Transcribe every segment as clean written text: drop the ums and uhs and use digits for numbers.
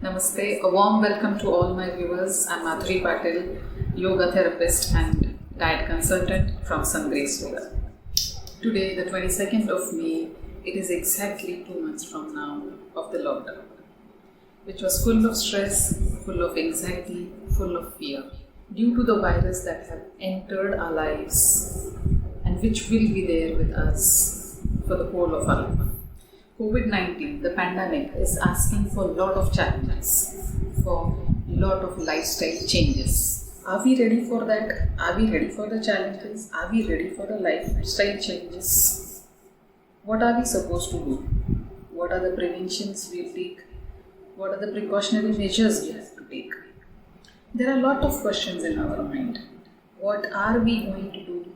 Namaste, a warm welcome to all my viewers. I'm Madhuri Patil, yoga therapist and diet consultant from Sungrace Yoga. Today, the 22nd of May, it is exactly 2 months from now of the lockdown, which was full of stress, full of anxiety, full of fear, due to the virus that have entered our lives and which will be there with us for the whole of our life. COVID-19, the pandemic, is asking for a lot of challenges, for a lot of lifestyle changes. Are we ready for that? Are we ready for the challenges? Are we ready for the lifestyle changes? What are we supposed to do? What are the preventions we'll take? What are the precautionary measures we have to take? There are a lot of questions in our mind. What are we going to do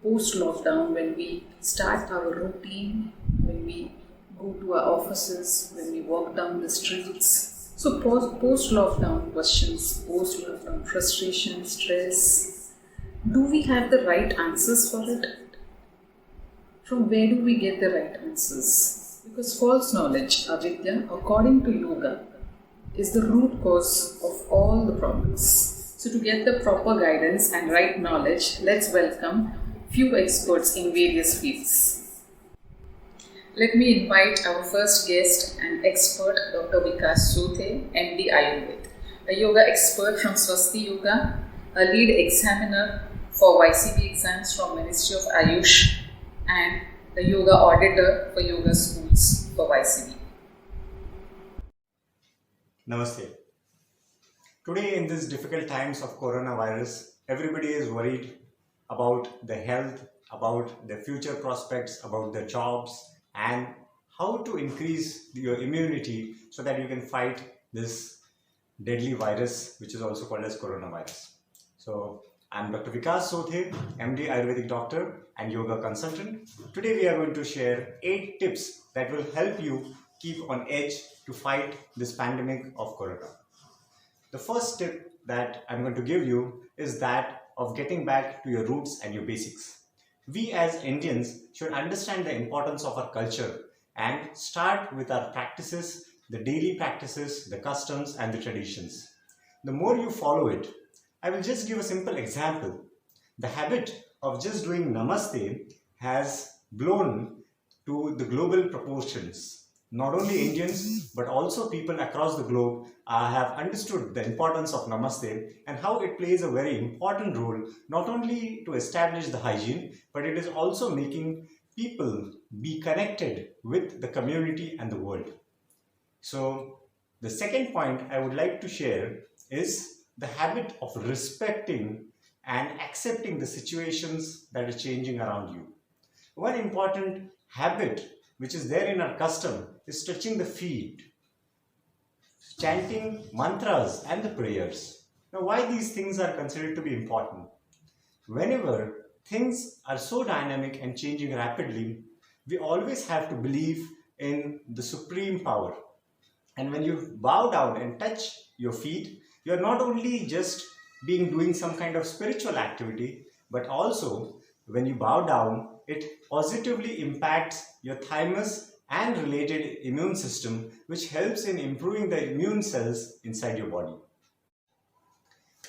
post-lockdown when we start our routine, when we go to our offices, when we walk down the streets? So post-lockdown questions, post-lockdown frustration, stress, do we have the right answers for it? From where do we get the right answers? Because false knowledge, avidya, according to yoga, is the root cause of all the problems. So to get the proper guidance and right knowledge, let's welcome few experts in various fields. Let me invite our first guest and expert, Dr. Vikas Chothe, MD Ayurved, a yoga expert from Swasti Yoga, a lead examiner for YCB exams from Ministry of Ayush, and a yoga auditor for yoga schools for YCB. Namaste. Today, in these difficult times of coronavirus, everybody is worried about their health, about their future prospects, about their jobs, and how to increase your immunity so that you can fight this deadly virus, which is also called as coronavirus. So, I'm Dr. Vikas Chothe, MD Ayurvedic doctor and yoga consultant. Today we are going to share 8 tips that will help you keep on edge to fight this pandemic of corona. The first tip that I'm going to give you is that of getting back to your roots and your basics. We as Indians should understand the importance of our culture and start with our practices, the daily practices, the customs and the traditions. The more you follow it, I will just give a simple example. The habit of just doing namaste has blown to the global proportions. Not only Indians, but also people across the globe have understood the importance of namaste and how it plays a very important role, not only to establish the hygiene, but it is also making people be connected with the community and the world. So, the second point I would like to share is the habit of respecting and accepting the situations that are changing around you. One important habit which is there in our custom is touching the feet, chanting mantras and the prayers. Now, why these things are considered to be important? Whenever things are so dynamic and changing rapidly, we always have to believe in the supreme power. And when you bow down and touch your feet, you are not only just doing some kind of spiritual activity, but also when you bow down, it positively impacts your thymus and related immune system, which helps in improving the immune cells inside your body.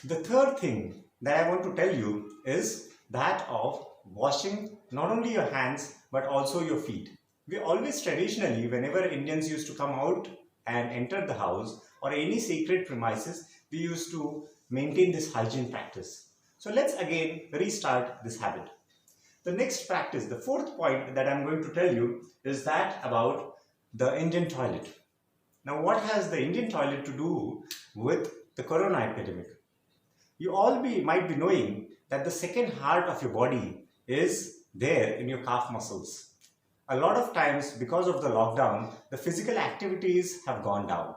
The third thing that I want to tell you is that of washing not only your hands but also your feet. We always traditionally, whenever Indians used to come out and enter the house or any sacred premises, we used to maintain this hygiene practice. So let's again restart this habit. The next practice, the fourth point that I'm going to tell you is that about the Indian toilet. Now, what has the Indian toilet to do with the corona epidemic? You all might be knowing that the second heart of your body is there in your calf muscles. A lot of times, because of the lockdown, the physical activities have gone down.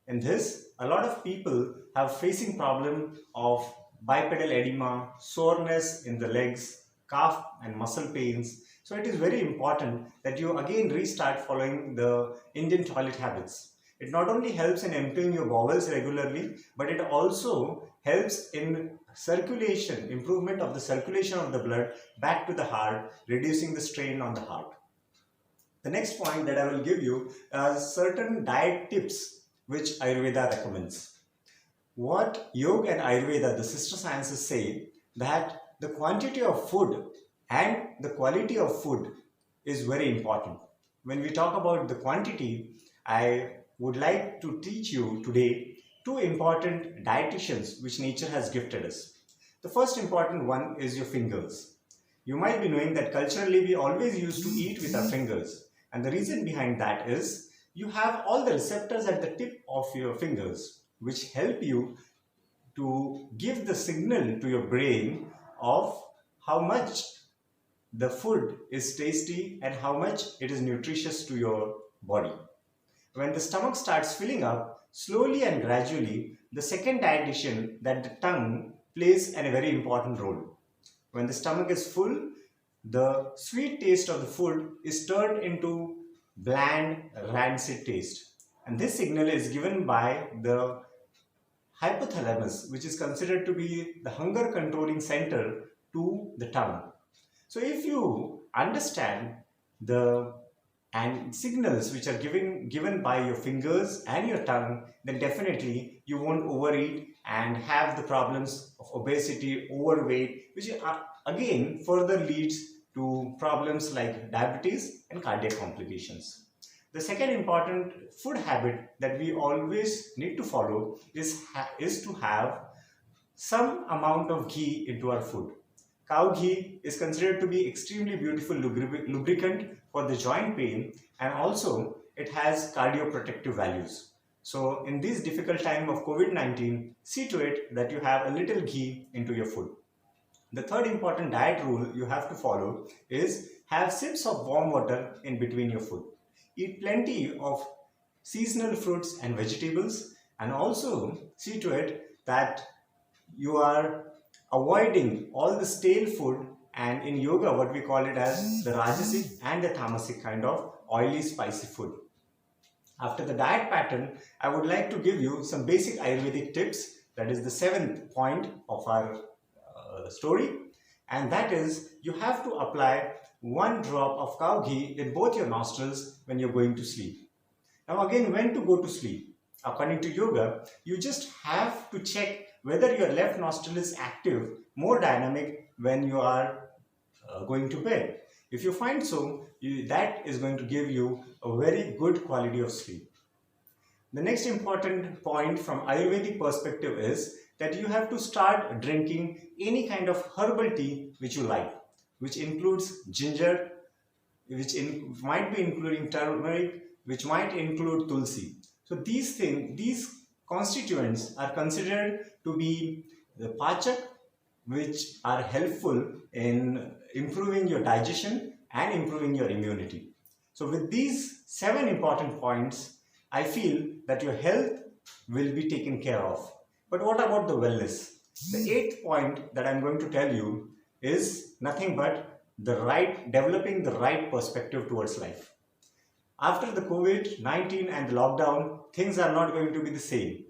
In this, a lot of people have facing problem of bipedal edema, soreness in the legs, calf and muscle pains. So it is very important that you again restart following the Indian toilet habits. It not only helps in emptying your bowels regularly, but it also helps in circulation, improvement of the circulation of the blood back to the heart, reducing the strain on the heart. The next point that I will give you are certain diet tips which Ayurveda recommends. What Yoga and Ayurveda, the sister sciences, say that the quantity of food and the quality of food is very important. When we talk about the quantity, I would like to teach you today two important dietitians which nature has gifted us. The first important one is your fingers. You might be knowing that culturally we always used to eat with our fingers, and the reason behind that is you have all the receptors at the tip of your fingers which help you to give the signal to your brain of how much the food is tasty and how much it is nutritious to your body. When the stomach starts filling up, slowly and gradually, the second dietitian, that the tongue, plays a very important role. When the stomach is full, the sweet taste of the food is turned into bland, rancid taste. And this signal is given by the hypothalamus, which is considered to be the hunger controlling center, to the tongue. So if you understand the and signals which are given by your fingers and your tongue, then definitely you won't overeat and have the problems of obesity, overweight, which again further leads to problems like diabetes and cardiac complications. The second important food habit that we always need to follow is to have some amount of ghee into our food. Cow ghee is considered to be extremely beautiful lubricant for the joint pain, and also it has cardioprotective values. So in this difficult time of COVID-19, see to it that you have a little ghee into your food. The third important diet rule you have to follow is have sips of warm water in between your food. Eat plenty of seasonal fruits and vegetables, and also see to it that you are avoiding all the stale food, and in yoga what we call it as the rajasic and the tamasic kind of oily spicy food. After the diet pattern, I would like to give you some basic Ayurvedic tips. That is the seventh point of our story, and that is you have to apply 1 drop of cow ghee in both your nostrils when you're going to sleep. Now again, when to go to sleep? According to yoga, you just have to check whether your left nostril is active, more dynamic when you are going to bed. If you find so, that is going to give you a very good quality of sleep. The next important point from Ayurvedic perspective is that you have to start drinking any kind of herbal tea which you like, which includes ginger, might be including turmeric, which might include tulsi. So these constituents are considered to be the pachak, which are helpful in improving your digestion and improving your immunity. So with these 7 important points, I feel that your health will be taken care of. But what about the wellness? The 8th point that I'm going to tell you is nothing but developing the right perspective towards life. After the COVID-19 and the lockdown, things are not going to be the same.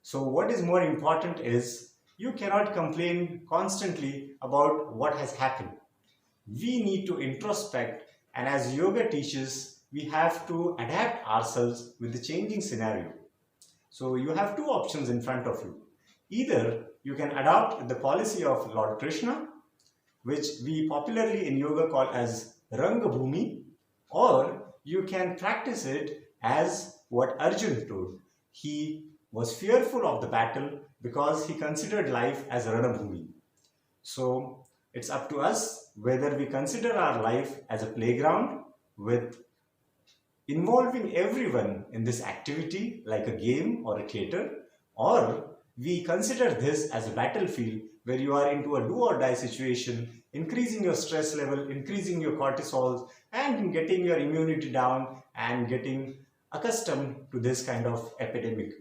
So what is more important is you cannot complain constantly about what has happened. We need to introspect, and as yoga teaches, we have to adapt ourselves with the changing scenario. So you have 2 options in front of you. Either you can adopt the policy of Lord Krishna, which we popularly in yoga call as Ranga Bhumi, or you can practice it as what Arjun told. He was fearful of the battle because he considered life as Ranabhumi. So it's up to us whether we consider our life as a playground with involving everyone in this activity like a game or a theater, or we consider this as a battlefield where you are into a do or die situation, increasing your stress level, increasing your cortisol, and getting your immunity down and getting accustomed to this kind of epidemic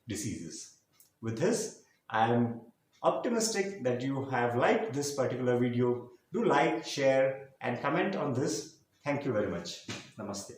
diseases. With this, I am optimistic that you have liked this particular video. Do like, share, and comment on this. Thank you very much. Namaste.